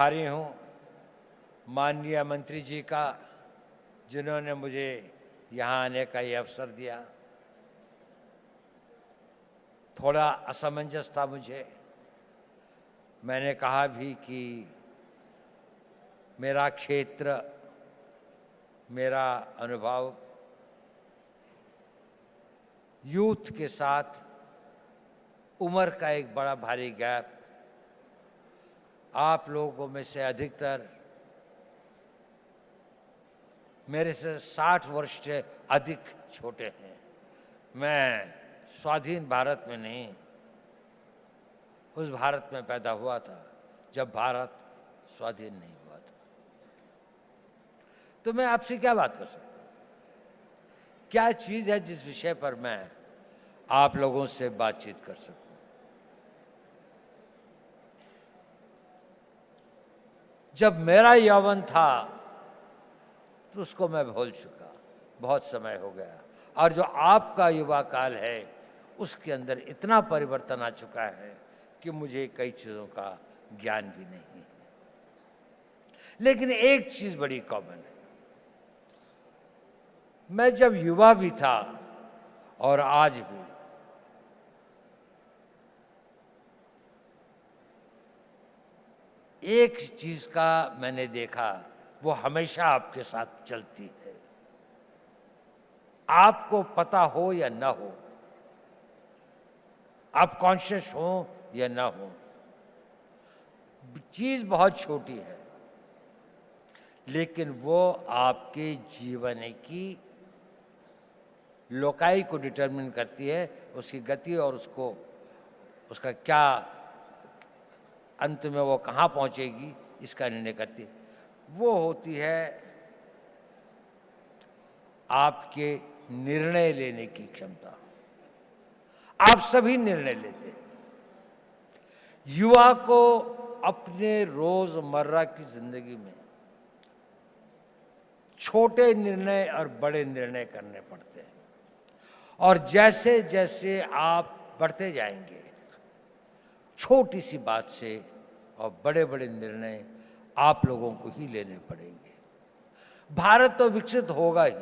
आभारी हूँ माननीय मंत्री जी का, जिन्होंने मुझे यहाँ आने का ये अवसर दिया। थोड़ा असमंजस था मुझे। मैंने कहा भी कि मेरा क्षेत्र, मेरा अनुभव यूथ के साथ उम्र का एक बड़ा भारी गैप, आप लोगों में से अधिकतर मेरे से 60 वर्ष से अधिक छोटे हैं। मैं स्वाधीन भारत में नहीं, उस भारत में पैदा हुआ था जब भारत स्वाधीन नहीं हुआ था। तो मैं आपसे क्या बात कर सकता हूँ? क्या चीज़ है जिस विषय पर मैं आप लोगों से बातचीत कर सकूं? जब मेरा यौवन था तो उसको मैं भूल चुका, बहुत समय हो गया। और जो आपका युवा काल है उसके अंदर इतना परिवर्तन आ चुका है कि मुझे कई चीज़ों का ज्ञान भी नहीं है। लेकिन एक चीज़ बड़ी कॉमन है। मैं जब युवा भी था और आज भी, एक चीज का मैंने देखा, वो हमेशा आपके साथ चलती है। आपको पता हो या ना हो, आप कॉन्शियस हो या ना हो, चीज बहुत छोटी है, लेकिन वो आपके जीवन की लोकाई को डिटरमिन करती है, उसकी गति और उसका क्या अंत में वो कहाँ पहुँचेगी इसका निर्णय करती है। वो होती है आपके निर्णय लेने की क्षमता। आप सभी निर्णय लेते हैं। युवा को अपने रोजमर्रा की जिंदगी में छोटे निर्णय और बड़े निर्णय करने पड़ते हैं, और जैसे जैसे आप बढ़ते जाएंगे, छोटी सी बात से और बड़े बड़े निर्णय आप लोगों को ही लेने पड़ेंगे। भारत तो विकसित होगा ही।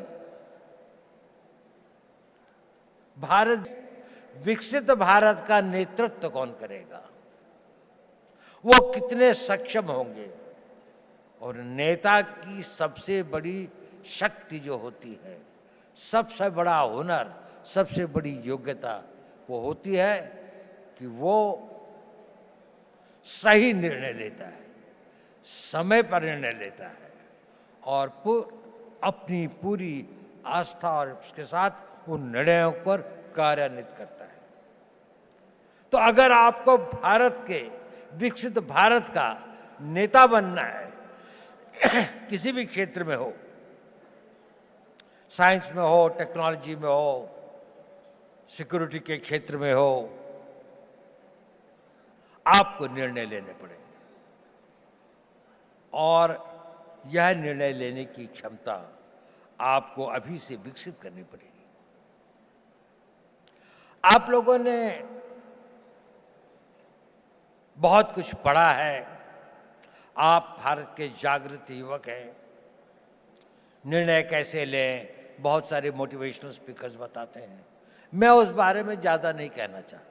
विकसित भारत का नेतृत्व कौन करेगा? वो कितने सक्षम होंगे? और नेता की सबसे बड़ी शक्ति जो होती है, सबसे बड़ा हुनर, सबसे बड़ी योग्यता वो होती है कि वो सही निर्णय लेता है, समय पर निर्णय लेता है, और अपनी पूरी आस्था और उसके साथ उन निर्णयों पर कार्यान्वित करता है। तो अगर आपको भारत के, विकसित भारत का नेता बनना है, किसी भी क्षेत्र में हो, साइंस में हो, टेक्नोलॉजी में हो, सिक्योरिटी के क्षेत्र में हो, आपको निर्णय लेने पड़ेंगे। और यह निर्णय लेने की क्षमता आपको अभी से विकसित करनी पड़ेगी। आप लोगों ने बहुत कुछ पढ़ा है, आप भारत के जागृत युवक हैं। निर्णय कैसे लें, बहुत सारे मोटिवेशनल स्पीकर्स बताते हैं। मैं उस बारे में ज़्यादा नहीं कहना चाहता।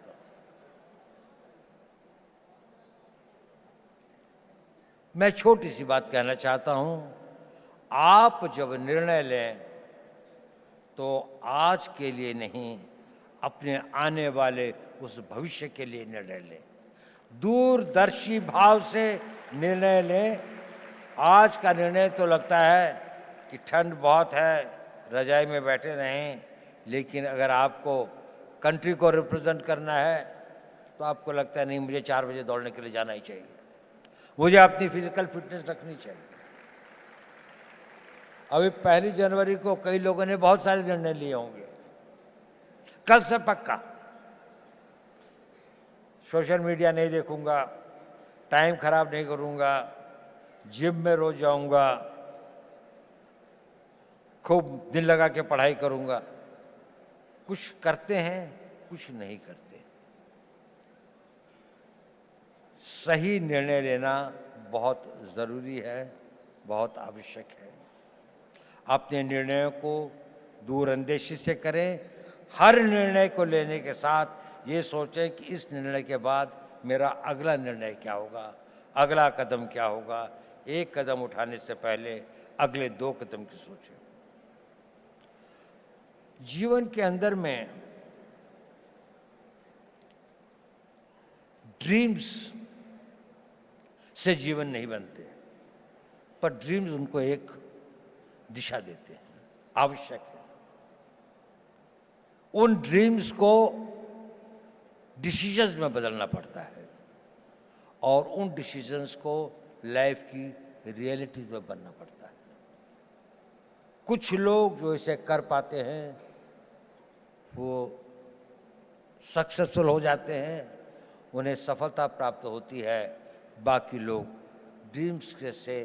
मैं छोटी सी बात कहना चाहता हूं। आप जब निर्णय लें तो आज के लिए नहीं, अपने आने वाले उस भविष्य के लिए निर्णय लें। दूरदर्शी भाव से निर्णय लें। आज का निर्णय तो लगता है कि ठंड बहुत है, रजाई में बैठे रहें, लेकिन अगर आपको कंट्री को रिप्रेजेंट करना है तो आपको लगता है नहीं, मुझे 4 बजे दौड़ने के लिए जाना ही चाहिए, मुझे अपनी फिजिकल फिटनेस रखनी चाहिए। अभी 1 जनवरी को कई लोगों ने बहुत सारे निर्णय लिए होंगे। कल से पक्का सोशल मीडिया नहीं देखूंगा, टाइम खराब नहीं करूंगा, जिम में रोज जाऊंगा, खूब दिल लगा के पढ़ाई करूंगा। कुछ करते हैं, कुछ नहीं करते। सही निर्णय लेना बहुत ज़रूरी है, बहुत आवश्यक है। अपने निर्णयों को दूरअंदेशी से करें। हर निर्णय को लेने के साथ ये सोचें कि इस निर्णय के बाद मेरा अगला निर्णय क्या होगा, अगला कदम क्या होगा। एक कदम उठाने से पहले अगले 2 कदम की सोचें। जीवन के अंदर में ड्रीम्स से जीवन नहीं बनते, पर ड्रीम्स उनको एक दिशा देते हैं, आवश्यक है। उन ड्रीम्स को डिसीजंस में बदलना पड़ता है और उन डिसीजंस को लाइफ की रियलिटीज में बनना पड़ता है। कुछ लोग जो इसे कर पाते हैं वो सक्सेसफुल हो जाते हैं, उन्हें सफलता प्राप्त होती है। बाकी लोग ड्रीम्स के से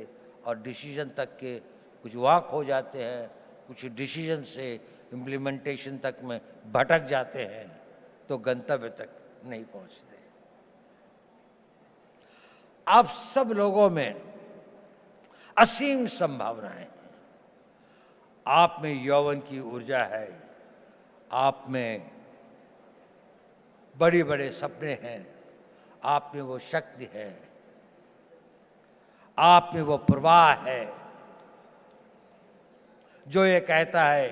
और डिसीजन तक के कुछ वाक हो जाते हैं, कुछ डिसीजन से इम्प्लीमेंटेशन तक में भटक जाते हैं, तो गंतव्य तक नहीं पहुंचते। आप सब लोगों में असीम संभावनाएं हैं। आप में यौवन की ऊर्जा है, आप में बड़े बड़े सपने हैं, आप में वो शक्ति है, आप में वो प्रवाह है जो ये कहता है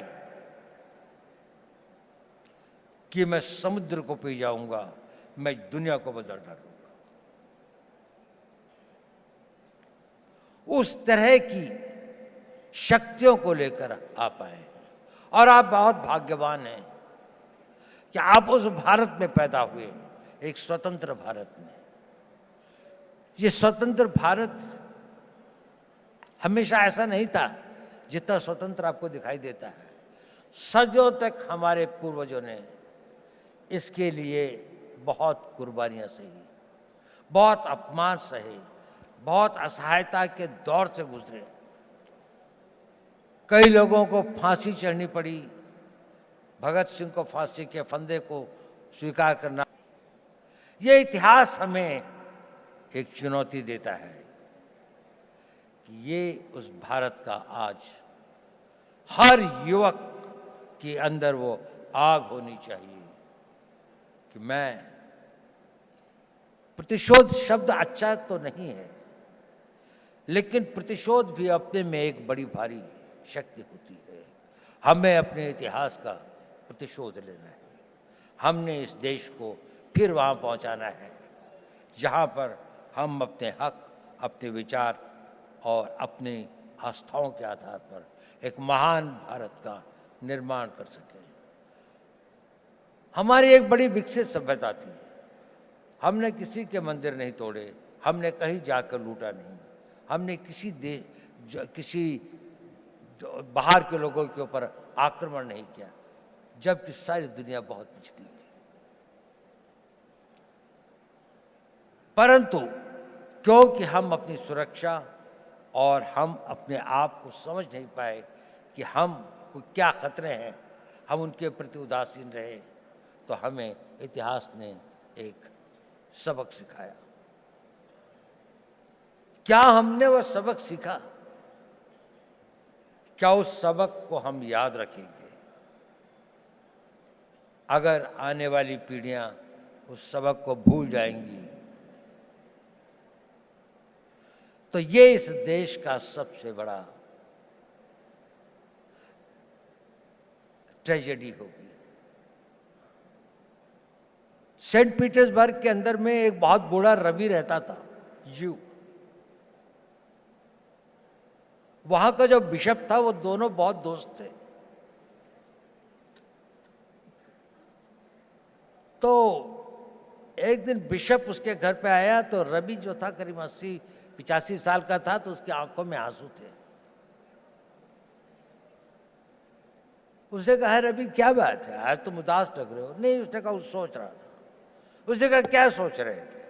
कि मैं समुद्र को पी जाऊंगा, मैं दुनिया को बदल डालूंगा। उस तरह की शक्तियों को लेकर आप आए हैं और आप बहुत भाग्यवान हैं कि आप उस भारत में पैदा हुए, एक स्वतंत्र भारत में। ये स्वतंत्र भारत हमेशा ऐसा नहीं था जितना स्वतंत्र आपको दिखाई देता है। सदियों तक हमारे पूर्वजों ने इसके लिए बहुत कुर्बानियां सही, बहुत अपमान सहे, बहुत असहायता के दौर से गुजरे। कई लोगों को फांसी चढ़नी पड़ी। भगत सिंह को फांसी के फंदे को स्वीकार करना। ये इतिहास हमें एक चुनौती देता है कि ये उस भारत का आज हर युवक के अंदर वो आग होनी चाहिए कि मैं, प्रतिशोध शब्द अच्छा तो नहीं है, लेकिन प्रतिशोध भी अपने में एक बड़ी भारी शक्ति होती है। हमें अपने इतिहास का प्रतिशोध लेना है। हमने इस देश को फिर वहाँ पहुँचाना है जहाँ पर हम अपने हक, अपने विचार और अपनी आस्थाओं के आधार पर एक महान भारत का निर्माण कर सकें। हमारी एक बड़ी विकसित सभ्यता थी। हमने किसी के मंदिर नहीं तोड़े, हमने कहीं जाकर लूटा नहीं, हमने किसी बाहर के लोगों के ऊपर आक्रमण नहीं किया, जबकि सारी दुनिया बहुत पिछड़ी थी। परंतु क्योंकि हम अपनी सुरक्षा और हम अपने आप को समझ नहीं पाए कि हम को क्या खतरे हैं, हम उनके प्रति उदासीन रहे, तो हमें इतिहास ने एक सबक सिखाया। क्या हमने वह सबक सीखा? क्या उस सबक को हम याद रखेंगे? अगर आने वाली पीढ़ियां उस सबक को भूल जाएंगी तो ये इस देश का सबसे बड़ा ट्रेजेडी होगी। सेंट पीटर्सबर्ग के अंदर में एक बहुत बूढ़ा रवि रहता था, यू। वहां का जो बिशप था वो दोनों बहुत दोस्त थे। तो एक दिन बिशप उसके घर पे आया तो रवि जो था करीब 80-85 साल का था, तो उसकी आंखों में आंसू थे। उसने कहा, रवि क्या बात है, आज तुम उदास लग रहे हो? नहीं, उसने कहा सोच रहा था। उसने कहा क्या सोच रहे थे?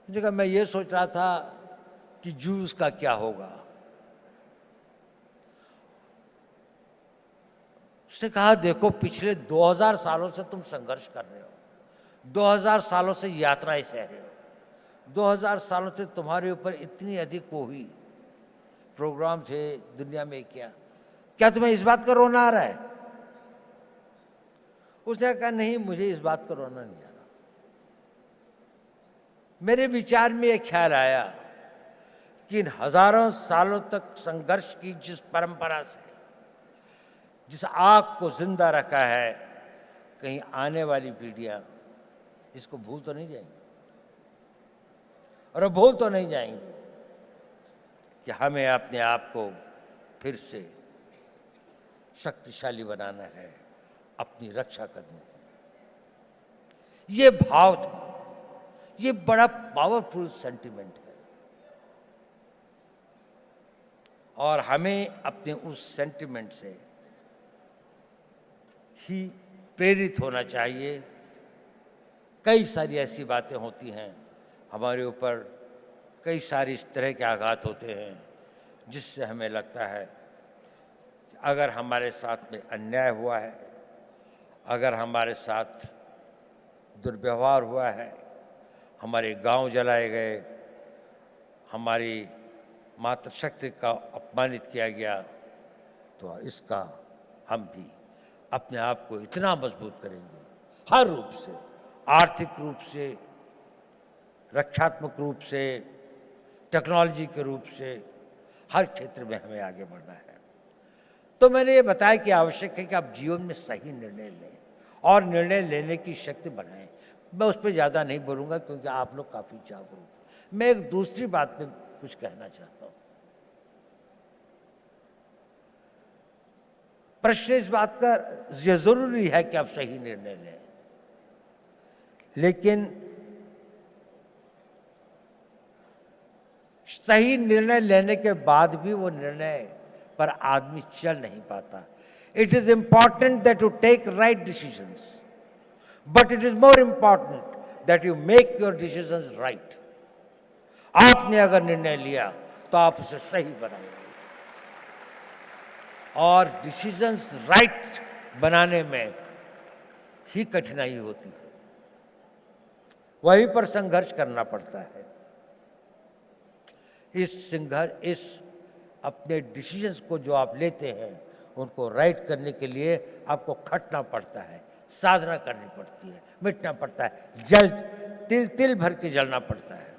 उसने कहा मैं ये सोच रहा था कि जूस का क्या होगा। उसने कहा देखो पिछले 2000 सालों से तुम संघर्ष कर रहे हो, 2000 सालों से यात्राएं सह रहे हो, 2000 सालों से तुम्हारे ऊपर इतनी अधिक वो हुई, प्रोग्राम थे दुनिया में, क्या तुम्हें इस बात का रोना आ रहा है? उसने कहा नहीं, मुझे इस बात का रोना नहीं आ रहा। मेरे विचार में यह ख्याल आया कि इन हजारों सालों तक संघर्ष की जिस परंपरा से, जिस आग को जिंदा रखा है, कहीं आने वाली पीढ़ियां इसको भूल तो नहीं जाएंगी, और भूल तो नहीं जाएंगे कि हमें अपने आप को फिर से शक्तिशाली बनाना है, अपनी रक्षा करनी है। ये भाव था, ये बड़ा पावरफुल सेंटिमेंट है, और हमें अपने उस सेंटिमेंट से ही प्रेरित होना चाहिए। कई सारी ऐसी बातें होती हैं हमारे ऊपर, कई सारी इस तरह के आघात होते हैं जिससे हमें लगता है कि अगर हमारे साथ में अन्याय हुआ है, अगर हमारे साथ दुर्व्यवहार हुआ है, हमारे गांव जलाए गए, हमारी मातृशक्ति का अपमानित किया गया, तो इसका हम भी अपने आप को इतना मजबूत करेंगे, हर रूप से, आर्थिक रूप से, रक्षात्मक रूप से, टेक्नोलॉजी के रूप से, हर क्षेत्र में हमें आगे बढ़ना है। तो मैंने ये बताया कि आवश्यक है कि आप जीवन में सही निर्णय लें और निर्णय लेने की शक्ति बढ़ाएं। मैं उस पर ज़्यादा नहीं बोलूँगा क्योंकि आप लोग काफ़ी जागरूक हैं। मैं एक दूसरी बात पे कुछ कहना चाहता हूँ। प्रश्न इस बात का, ये जरूरी है कि आप सही निर्णय लें, लेकिन सही निर्णय लेने के बाद भी वो निर्णय पर आदमी चल नहीं पाता। It is important that you take right decisions, but it is more important that you make your decisions right. आपने अगर निर्णय लिया तो आप उसे सही बनाइए, और डिसीजंस राइट बनाने में ही कठिनाई होती है, वहीं पर संघर्ष करना पड़ता है। इस अपने डिसीजंस को जो आप लेते हैं उनको राइट करने के लिए आपको खटना पड़ता है, साधना करनी पड़ती है, मिटना पड़ता है, तिल तिल भर के जलना पड़ता है,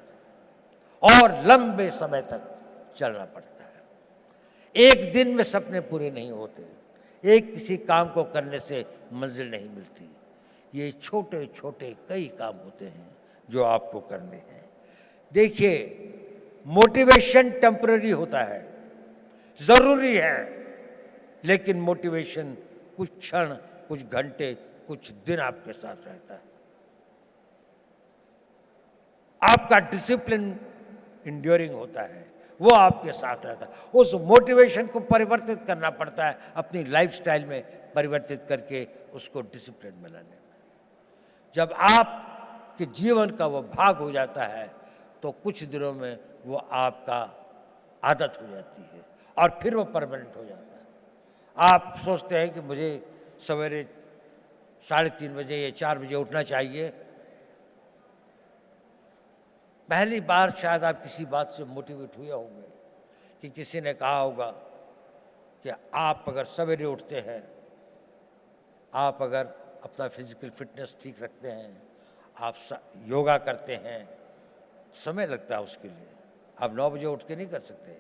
और लंबे समय तक चलना पड़ता है। एक दिन में सपने पूरे नहीं होते, एक किसी काम को करने से मंजिल नहीं मिलती। ये छोटे छोटे कई काम होते हैं जो आपको करने हैं। देखिए, मोटिवेशन टेम्पररी होता है, जरूरी है, लेकिन मोटिवेशन कुछ क्षण, कुछ घंटे, कुछ दिन आपके साथ रहता है। आपका डिसिप्लिन इंड्योरिंग होता है, वो आपके साथ रहता है। उस मोटिवेशन को परिवर्तित करना पड़ता है, अपनी लाइफस्टाइल में परिवर्तित करके उसको डिसिप्लिन में लाने में। जब आपके जीवन का वो भाग हो जाता है तो कुछ दिनों में वो आपका आदत हो जाती है, और फिर वो परमानेंट हो जाता है। आप सोचते हैं कि मुझे सवेरे 3:30 बजे या 4 बजे उठना चाहिए। पहली बार शायद आप किसी बात से मोटिवेट हुए होंगे कि किसी ने कहा होगा कि आप अगर सवेरे उठते हैं, आप अगर अपना फिजिकल फिटनेस ठीक रखते हैं, आप योगा करते हैं, समय लगता है उसके लिए, आप 9 बजे उठ के नहीं कर सकते।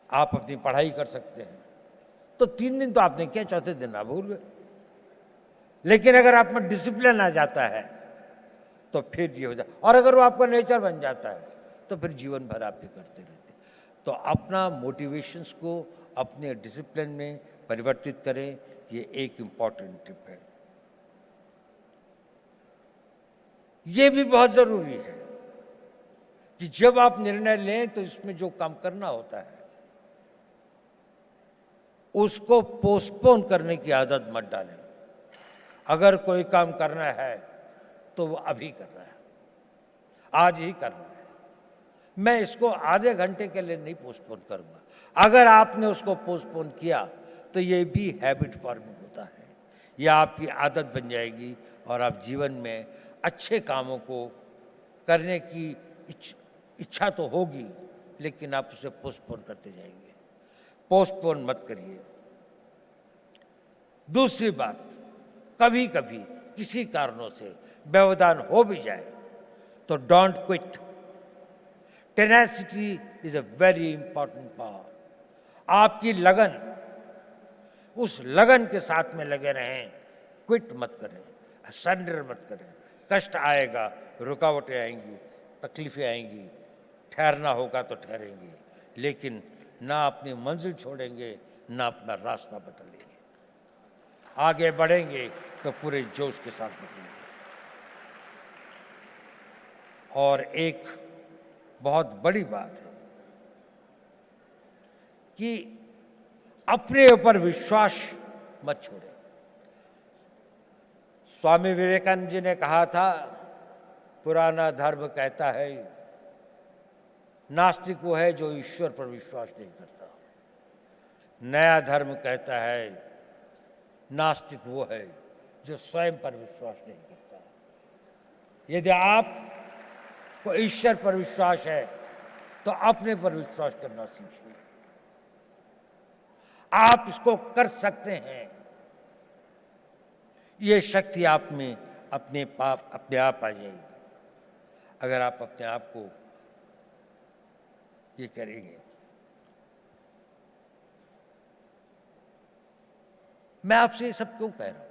आप अपनी पढ़ाई कर सकते हैं, तो 3 दिन तो आपने किया, चौथे दिन आप भूल गए। लेकिन अगर आप में डिसिप्लिन आ जाता है तो फिर ये हो जाता, और अगर वो आपका नेचर बन जाता है तो फिर जीवन भर आप भी करते रहते। तो अपना मोटिवेशंस को अपने डिसिप्लिन में परिवर्तित करें, ये एक इम्पॉर्टेंट टिप है। ये भी बहुत जरूरी है कि जब आप निर्णय लें तो इसमें जो काम करना होता है उसको पोस्टपोन करने की आदत मत डालें। अगर कोई काम करना है तो वो अभी करना है, आज ही करना है। मैं इसको आधे घंटे के लिए नहीं पोस्टपोन करूंगा। अगर आपने उसको पोस्टपोन किया तो ये भी हैबिट फॉर्मिंग होता है, यह आपकी आदत बन जाएगी और आप जीवन में अच्छे कामों को करने की इच्छा तो होगी, लेकिन आप उसे पोस्टपोन करते जाएंगे। पोस्टपोन मत करिए। दूसरी बात, कभी कभी किसी कारणों से व्यवधान हो भी जाए तो don't quit. Tenacity is a very important power. आपकी लगन, उस लगन के साथ में लगे रहें, क्विट मत करें, सरेंडर मत करें। कष्ट आएगा, रुकावटें आएंगी, तकलीफें आएंगी, ठहरना होगा तो ठहरेंगे, लेकिन ना अपनी मंजिल छोड़ेंगे, ना अपना रास्ता बदलेंगे। आगे बढ़ेंगे तो पूरे जोश के साथ बढ़ेंगे। और एक बहुत बड़ी बात है कि अपने ऊपर विश्वास मत छोड़ें। स्वामी विवेकानंद जी ने कहा था, पुराना धर्म कहता है नास्तिक वो है जो ईश्वर पर विश्वास नहीं करता। नया धर्म कहता है नास्तिक वो है जो स्वयं पर विश्वास नहीं करता। यदि आप को ईश्वर पर विश्वास है तो अपने पर विश्वास करना सीखिए। आप इसको कर सकते हैं। ये शक्ति आप में अपने आप आ जाएगी अगर आप अपने आप को ये करेंगे। मैं आपसे ये सब क्यों कह रहा हूं?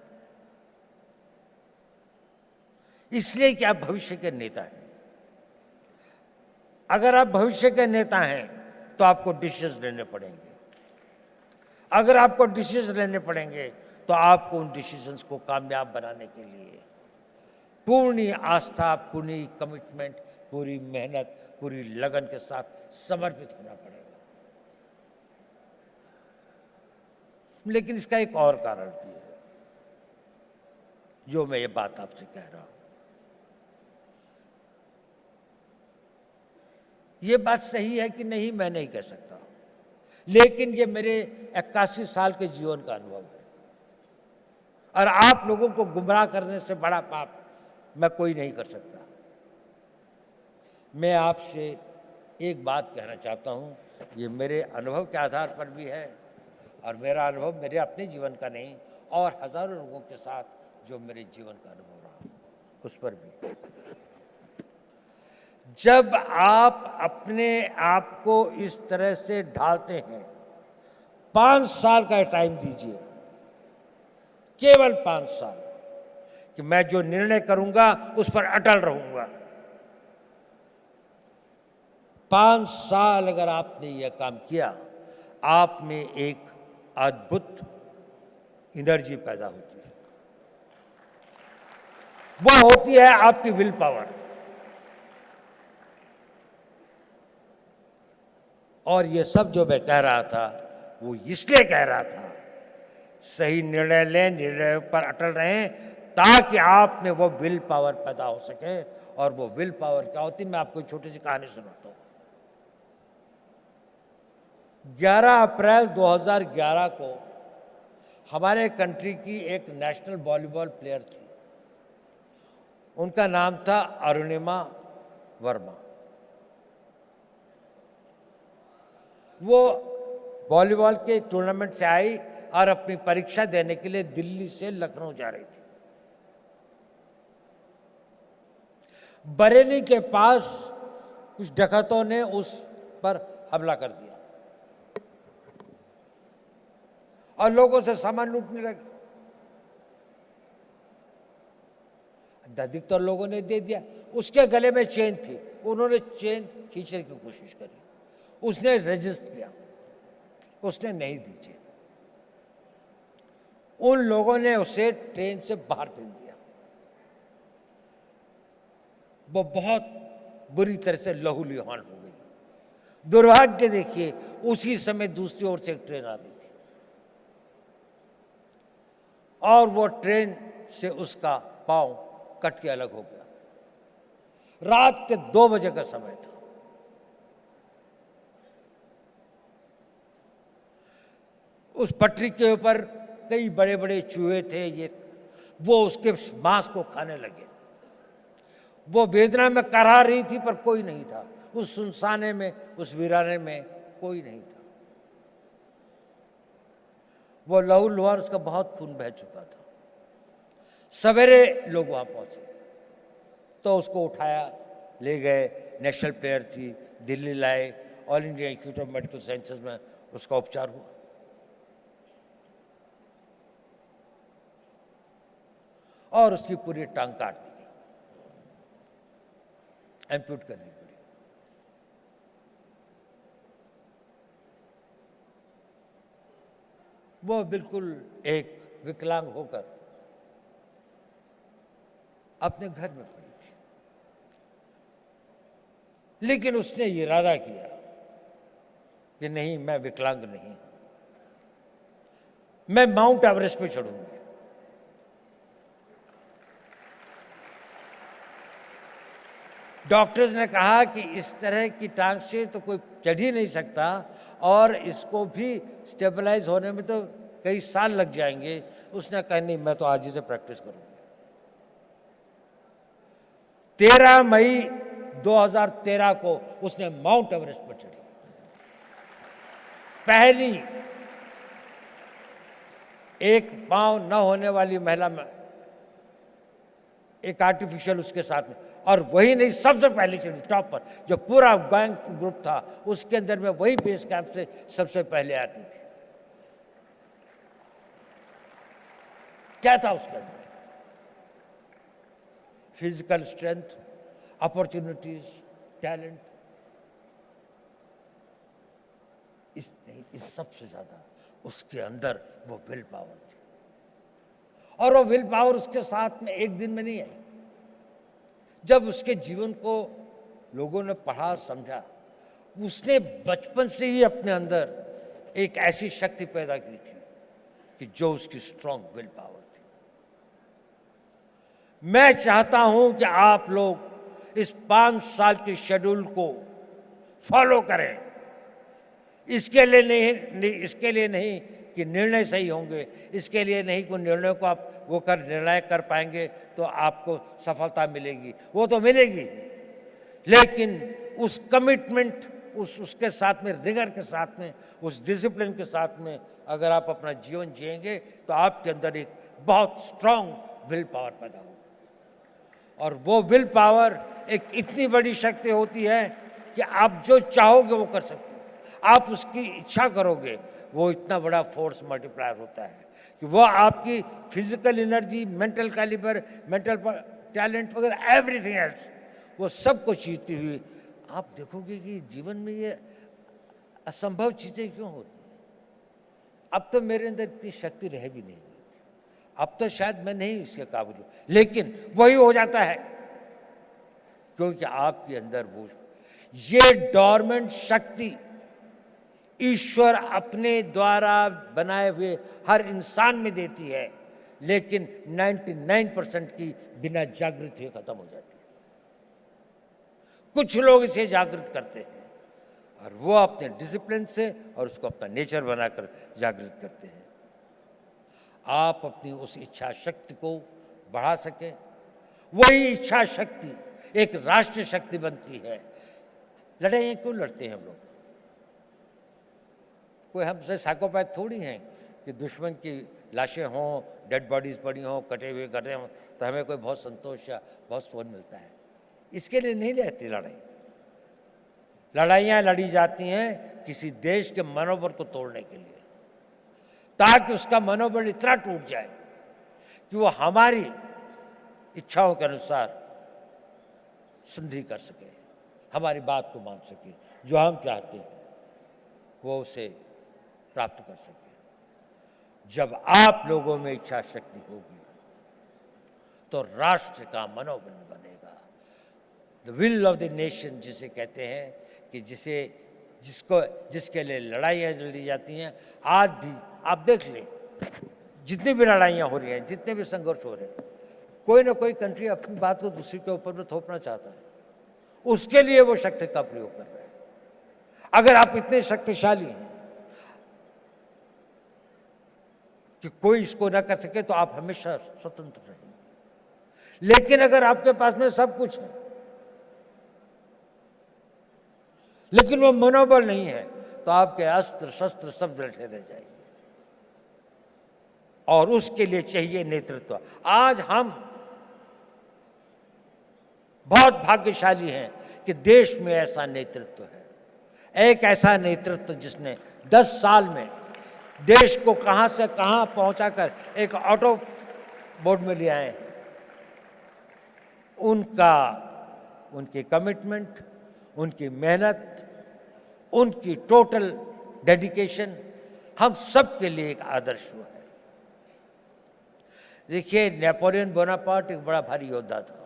इसलिए कि आप भविष्य के नेता हैं। अगर आप भविष्य के नेता हैं तो आपको डिसीजन लेने पड़ेंगे। अगर आपको डिसीजन लेने पड़ेंगे तो आपको उन डिसीजंस को कामयाब बनाने के लिए पूर्ण आस्था, पूरी कमिटमेंट, पूरी मेहनत, पूरी लगन के साथ समर्पित होना पड़ेगा। लेकिन इसका एक और कारण भी है जो मैं ये बात आपसे कह रहा हूं। ये बात सही है कि नहीं, मैं नहीं कह सकता, लेकिन ये मेरे 81 साल के जीवन का अनुभव है। और आप लोगों को गुमराह करने से बड़ा पाप मैं कोई नहीं कर सकता। मैं आपसे एक बात कहना चाहता हूं, ये मेरे अनुभव के आधार पर भी है, और मेरा अनुभव मेरे अपने जीवन का नहीं, और हजारों लोगों के साथ जो मेरे जीवन का अनुभव रहा उस पर भी। जब आप अपने आप को इस तरह से ढालते हैं, 5 साल का टाइम दीजिए, केवल 5 साल, कि मैं जो निर्णय करूंगा उस पर अटल रहूंगा। 5 साल अगर आपने यह काम किया, आप में एक अद्भुत एनर्जी पैदा होती है। वह होती है आपकी विल पावर। और ये सब जो मैं कह रहा था वो इसलिए कह रहा था, सही निर्णय लें, निर्णय पर अटल रहें, ताकि आप में वो विल पावर पैदा हो सके। और वो विल पावर क्या होती है, मैं आपको एक छोटी सी कहानी सुनाता हूं। 11 अप्रैल 2011 को हमारे कंट्री की एक नेशनल वॉलीबॉल प्लेयर थी। उनका नाम था अरुणिमा वर्मा। वो वॉलीबॉल के टूर्नामेंट से आई और अपनी परीक्षा देने के लिए दिल्ली से लखनऊ जा रही थी। बरेली के पास कुछ डकैतों ने उस पर हमला कर दिया और लोगों से सामान लूटने लगे। अधिकतर लोगों ने दे दिया। उसके गले में चेन थी, उन्होंने चेन खींचने की कोशिश करी, उसने रेजिस्ट किया, उसने नहीं दी चेन। उन लोगों ने उसे ट्रेन से बाहर फेंक दिया। वो बहुत बुरी तरह से लहूलुहान हो गई। दुर्भाग्य देखिए, उसी समय दूसरी ओर से एक ट्रेन आ रही थी और वो ट्रेन से उसका पांव कट के अलग हो गया। रात के 2 बजे का समय था। उस पटरी के ऊपर कई बड़े बड़े चूहे थे, वो उसके मांस को खाने लगे। वो वेदना में कराह रही थी पर कोई नहीं था। उस सुनसाने में, उस वीराने में कोई नहीं था। वो लहू लुहार, उसका बहुत खून बह चुका था। सवेरे लोग वहां पहुंचे तो उसको उठाया, ले गए। नेशनल प्लेयर थी, दिल्ली लाए, all India institute of medical sciences में उसका उपचार हुआ। और उसकी पूरी टांग काट दी गई, एम्प्यूट करनी पड़ी। वो बिल्कुल एक विकलांग होकर अपने घर में पड़ी थी। लेकिन उसने ये इरादा किया कि नहीं, मैं विकलांग नहीं, मैं माउंट एवरेस्ट पे चढ़ूंगी। डॉक्टर्स ने कहा कि इस तरह की टांग से तो कोई चढ़ ही नहीं सकता और इसको भी स्टेबलाइज होने में तो कई साल लग जाएंगे। उसने कहा नहीं, मैं तो आज ही से प्रैक्टिस करूंगी। 13 मई 2013 को उसने माउंट एवरेस्ट पर चढ़ी। पहली एक पांव न होने वाली महिला में एक आर्टिफिशियल उसके साथ में, और वही नहीं, सबसे पहले चढ़ी टॉप पर। जो पूरा गैंग ग्रुप था उसके अंदर में वही बेस कैंप से सबसे पहले आती थी। क्या था उसके अंदर? Physical strength, opportunities, talent. इस सबसे ज्यादा उसके अंदर वो विल पावर थी। और वो विल पावर उसके साथ में एक दिन में नहीं आई। जब उसके जीवन को लोगों ने पढ़ा, समझा, उसने बचपन से ही अपने अंदर एक ऐसी शक्ति पैदा की थी कि जो उसकी स्ट्रॉन्ग विल पावर थी। मैं चाहता हूं कि आप लोग इस 5 साल के शेड्यूल को फॉलो करें। इसके लिए नहीं कि निर्णय सही होंगे, इसके लिए नहीं कि निर्णय को आप निर्णय कर पाएंगे तो आपको सफलता मिलेगी, वो तो मिलेगी, लेकिन उस कमिटमेंट, उसके साथ में, रिगर के साथ में, उस डिसिप्लिन के साथ में अगर आप अपना जीवन जिएंगे तो आपके अंदर एक बहुत स्ट्रांग विल पावर पैदा होगी। और वो विल पावर एक इतनी बड़ी शक्ति होती है कि आप जो चाहोगे वो कर सकते हो। आप उसकी इच्छा करोगे, वो इतना बड़ा फोर्स मल्टीप्लायर होता है कि वो आपकी physical energy, mental calibre, mental talent वगैरह, एवरीथिंग एल्स, वो सब को जीतती हुई आप देखोगे कि जीवन में ये असंभव चीजें क्यों होती हैं। अब तो मेरे अंदर इतनी शक्ति रह भी नहीं गई थी, अब तो शायद मैं नहीं इसके काबिल हूं, लेकिन वही हो जाता है क्योंकि आपके अंदर वो ये डोरमेंट शक्ति ईश्वर अपने द्वारा बनाए हुए हर इंसान में देती है, लेकिन 99% की बिना जागृत हुए खत्म हो जाती है। कुछ लोग इसे जागृत करते हैं और वो अपने डिसिप्लिन से और उसको अपना नेचर बनाकर जागृत करते हैं। आप अपनी उस इच्छा शक्ति को बढ़ा सके, वही इच्छा शक्ति एक राष्ट्रीय शक्ति बनती है। लड़ाइयाँ क्यों लड़ते हैं हम लोग? कोई हमसे साइकोपैथ थोड़ी हैं कि दुश्मन की लाशें हों, डेड बॉडीज पड़ी हों, कटे हुए कटे हों तो हमें कोई बहुत संतोष या बहुत सुकून मिलता है। इसके लिए नहीं रहती लड़ाई। लड़ाइयाँ लड़ी जाती हैं किसी देश के मनोबल को तोड़ने के लिए, ताकि उसका मनोबल इतना टूट जाए कि वो हमारी इच्छाओं के अनुसार संधि कर सके, हमारी बात को मान सके, जो हम चाहते हैं वो उसे प्राप्त कर सके। जब आप लोगों में इच्छा शक्ति होगी तो राष्ट्र का मनोबल बनेगा। The will of the nation जिसे कहते हैं कि जिसके लिए लड़ाइयाँ लड़ी जाती हैं। आज भी आप देख लें, जितनी भी लड़ाइयाँ हो रही हैं, जितने भी संघर्ष हो रहे हैं, कोई ना कोई कंट्री अपनी बात को दूसरी के ऊपर में थोपना चाहता है, उसके लिए वो शक्ति का प्रयोग कर रहे हैं। अगर आप इतने शक्तिशाली हैं कि कोई इसको ना कर सके तो आप हमेशा स्वतंत्र रहेंगे। लेकिन अगर आपके पास में सब कुछ है लेकिन वो मनोबल नहीं है, तो आपके अस्त्र शस्त्र सब रटे रह जाएंगे। और उसके लिए चाहिए नेतृत्व। आज हम बहुत भाग्यशाली हैं कि देश में ऐसा नेतृत्व है, एक ऐसा नेतृत्व जिसने 10 साल में देश को कहां से कहां पहुंचाकर एक ऑटो बोर्ड में ले आए हैं। उनकी कमिटमेंट, उनकी मेहनत, उनकी टोटल डेडिकेशन हम सब के लिए एक आदर्श है। देखिए, नेपोलियन बोनापार्ट एक बड़ा भारी योद्धा था।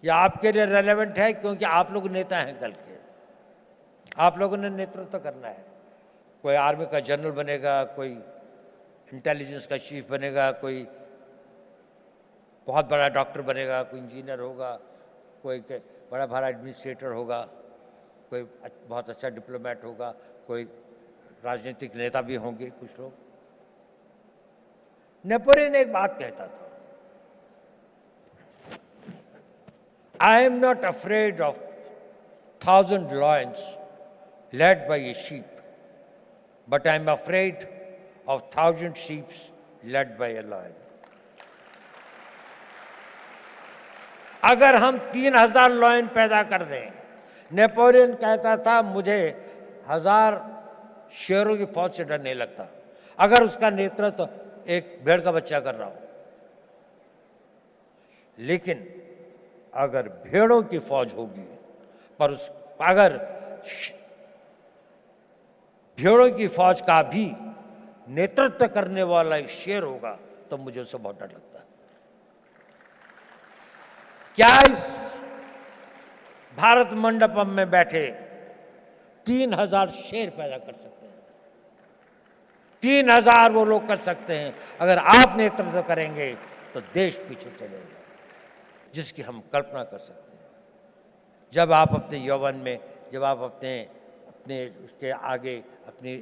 यह आपके लिए रेलेवेंट है क्योंकि आप लोग नेता हैं कल के, आप लोगों ने नेतृत्व करना है। कोई आर्मी का जनरल बनेगा, कोई इंटेलिजेंस का चीफ बनेगा, कोई बहुत बड़ा डॉक्टर बनेगा, कोई इंजीनियर होगा, कोई बड़ा भारा एडमिनिस्ट्रेटर होगा, कोई बहुत अच्छा डिप्लोमेट होगा, कोई राजनीतिक नेता भी होंगे कुछ लोग। नेपोलियन एक बात कहता था, I am not afraid of 1000 lions led by a sheep, but I am afraid of 1000 sheep led by a lion. अगर हम 3000 लॉयन पैदा कर दें, नेपोलियन कहता था मुझे 1000 शेरों की फौज से डर नहीं लगता अगर उसका नेतृत्व एक भेड़ का बच्चा कर रहा हो। लेकिन अगर भेड़ों की फौज होगी पर अगर भेड़ों की फौज का भी नेतृत्व करने वाला एक शेर होगा तो मुझे उससे बहुत डर लगता है। क्या इस भारत मंडपम में बैठे 3000 शेर पैदा कर सकते हैं? 3000 वो लोग कर सकते हैं। अगर आप नेतृत्व करेंगे तो देश पीछे चलेगा, जिसकी हम कल्पना कर सकते हैं। जब आप अपने यौवन में, जब आप अपने उसके आगे अपनी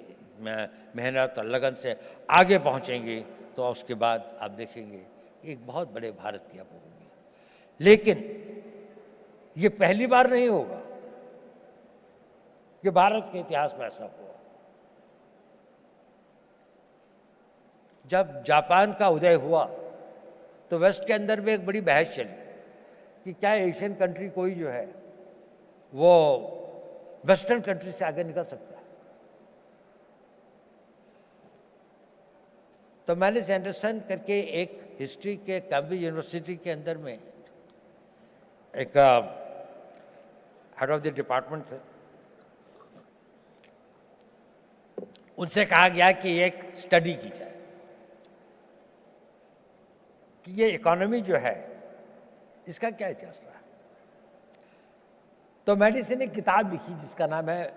मेहनत और लगन से आगे पहुंचेंगे तो उसके बाद आप देखेंगे एक बहुत बड़े भारत की आप होंगे। लेकिन ये पहली बार नहीं होगा कि भारत के इतिहास में ऐसा हुआ। जब जापान का उदय हुआ तो वेस्ट के अंदर में एक बड़ी बहस चली कि क्या एशियन कंट्री कोई जो है वो वेस्टर्न कंट्री से आगे निकल सकता है। तो मैलिस एंडरसन करके एक हिस्ट्री के कैम्ब्रिज यूनिवर्सिटी के अंदर में एक हेड ऑफ द डिपार्टमेंट थे, उनसे कहा गया कि एक स्टडी की जाए कि ये इकोनॉमी जो है इसका क्या इतिहास रहा है। तो मैलिस ने किताब लिखी जिसका नाम है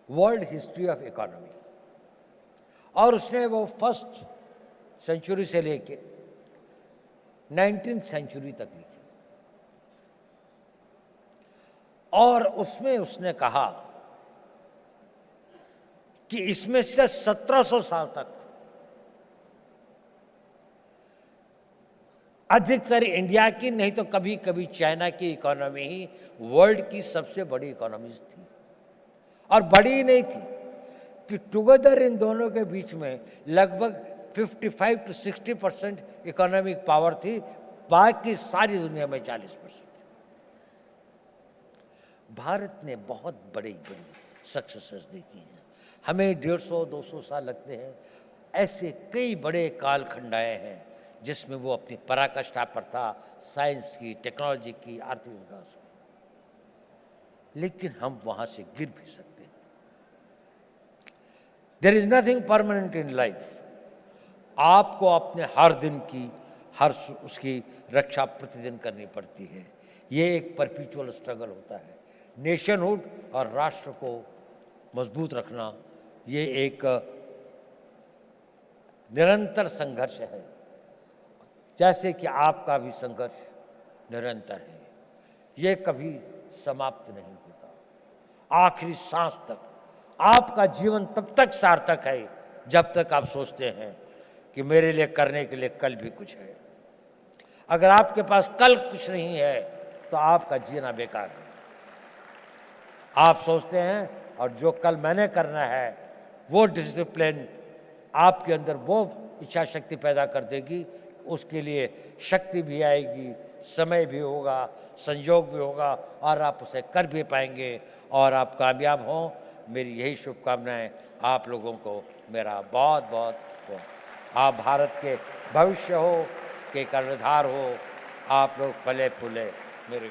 वर्ल्ड हिस्ट्री ऑफ इकोनॉमी, और उसने वो फर्स्ट सेंचुरी से लेके 19th सेंचुरी तक लिखी। और उसमें उसने कहा कि इसमें से 1700 साल तक अधिकतर इंडिया की, नहीं तो कभी कभी चाइना की इकोनॉमी ही वर्ल्ड की सबसे बड़ी इकोनॉमीज थी। और बड़ी ही नहीं थी कि टुगेदर इन दोनों के बीच में लगभग 55 to 60% इकोनॉमिक पावर थी, बाकी सारी दुनिया में 40%। भारत ने बहुत बड़ी बड़ी सक्सेसेस देखी हैं। हमें 150-200 साल लगते हैं। ऐसे कई बड़े कालखंड आए हैं जिसमें वो अपनी पराकाष्ठा पर था, साइंस की, टेक्नोलॉजी की, आर्थिक विकास की। लेकिन हम वहां से गिर भी सकते हैं। There is nothing permanent in life. आपको अपने हर दिन की उसकी रक्षा प्रतिदिन करनी पड़ती है। ये एक परपीचुअल स्ट्रगल होता है। नेशनहुड और राष्ट्र को मजबूत रखना ये एक निरंतर संघर्ष है, जैसे कि आपका भी संघर्ष निरंतर है। ये कभी समाप्त नहीं होता। आखिरी सांस तक आपका जीवन तब तक सार्थक है जब तक आप सोचते हैं कि मेरे लिए करने के लिए कल भी कुछ है। अगर आपके पास कल कुछ नहीं है तो आपका जीना बेकार है। आप सोचते हैं और जो कल मैंने करना है वो डिसिप्लिन आपके अंदर वो इच्छा शक्ति पैदा कर देगी, उसके लिए शक्ति भी आएगी, समय भी होगा, संयोग भी होगा और आप उसे कर भी पाएंगे और आप कामयाब हों। मेरी यही शुभकामनाएं आप लोगों को मेरा बहुत बहुत हो। आप भारत के भविष्य हो, के कर्णधार हो, आप लोग फले फूले मेरे